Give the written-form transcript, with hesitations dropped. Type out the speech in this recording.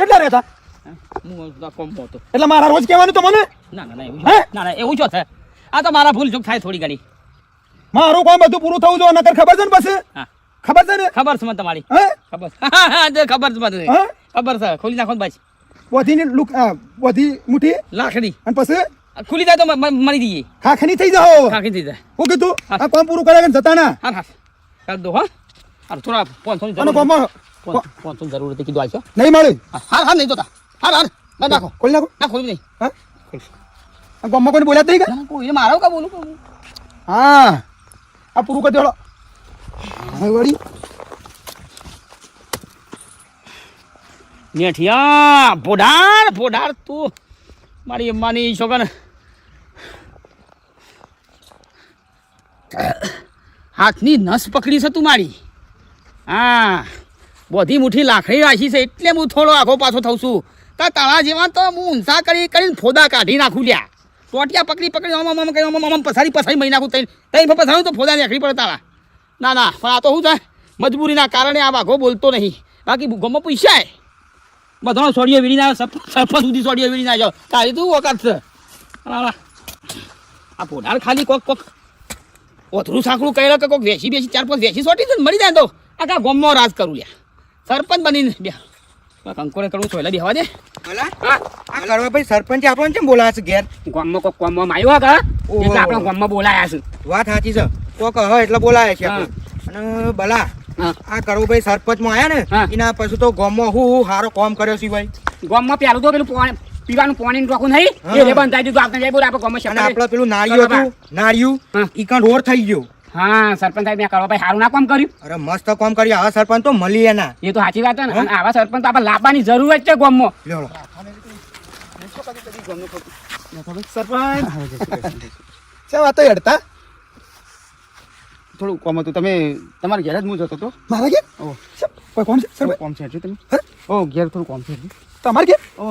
કેટલા રહેતા હું કોમ હતો એટલે મારા રોજ કહેવાનું તો મને ના ના એવું હે? ના ના એવું છો છે આ તો મારા ભૂલ ચૂક થાય થોડી ઘણી મારું કામ બધું પૂરું થવું જોઈએ નકર ખબર છે ને પછી હા ખબર છે ને ખબર છે મને તમારી હે ખબર ખબર છે મને હે ખબર છે ખોલી નાખો ને બાજી વધીને લુક વધી મુઠી લાકડી અને પછી ખુલી જાય તો મરી જઈએ ખાખની થઈ જાઓ ખાખી થઈ જાય હું કીધું આ કામ પૂરું કરે જતા ના હા હા કરી દો હા હા થોડા 500 અને કામમાં 500 જરૂર હતી કીધું આવશો નહીં મળે હા હા નહીં જોતા હા હા ના નાખો ખોલી નાખો ના ખોલી નહીં હા આ ગામમાં કોઈને બોલ્યા જ નહીં કે કોઈ મારો કા બોલું હા આ પૂરું કરી દેલો હા વળી નેઠિયા ભોડાર તું મારી અમ્માની છોકરા હાથની નસ પકડી છે તું મારી હા બધી મુઠ્ઠી લાકડી રાખી છે એટલે હું થોડો આખો પાછો થઉં છું તાળા જેવા તો હું ઊંસા કરીને ફોદા કાઢી નાખું લ્યા ટોટિયા પકડી આમ પસારી મહી નાખું તઈ પસારું તો ફોદા નીકળી પડે તાળા ના ના પણ આ તો શું થાય મજબૂરીના કારણે આ વાઘો બોલતો નહીં બાકી ગમો પૈસા બધાનો સોડિયો વીડી ના સરપંચ સુધી સોડિયો વીડી ના જાઓ તારી તું વખત છે આ પોડાર ખાલી કોક ઓથરું સાંકડું કહે કે કોક વેસી 4-5 વેસી સોટી છે મરી જાય તો આખા ગામમાં રાજ કરું લ્યા સરપંચ બનીને બે કંકોડે કરવું તો એટલે બેહવા દે આ કરવા ભાઈ સરપંચ આપણને કેમ બોલાવે છે ઘેર ગામમાં કોક ગામમાં આવ્યો કા એટલે આપણા ગામમાં બોલાયા છે વાત સાચી છે કોક હ એટલે બોલાવે છે અને ભલા આ કરવું ભાઈ સરપંચમાં આયા ને એના પછી તો ગામમાં હું હારો કામ કર્યો છે ભાઈ ગામમાં પેલું તો પેલું પીવાનું પાણી રોકું નહીં એ બંધ થઈ ગયું આપણે જાય બોલ આપણે ગામમાં આપણે પેલું નાળિયું ઈ કણ રોડ થઈ ગયો હા સરપંચ સાહેબ મેં કરવા ભાઈ સારું ના કામ કર્યું અરે મસ્ત કામ કર્યું આવા સરપંચ તો મળી એના એ તો સાચી વાત છે ને આવા સરપંચ તો આપણે લાવવાની જરૂર જ છે ગામમાં સરપંચ છે વાત હેડતા થોડું કોમ હતું તમે તમારા ઘેર જ હું જતો હતો મારા ઘેર ઓ કોઈ કોમ છે સરપંચ કોમ છે તમે ઓ ઘેર થોડું કોમ છે તમારે ઘેર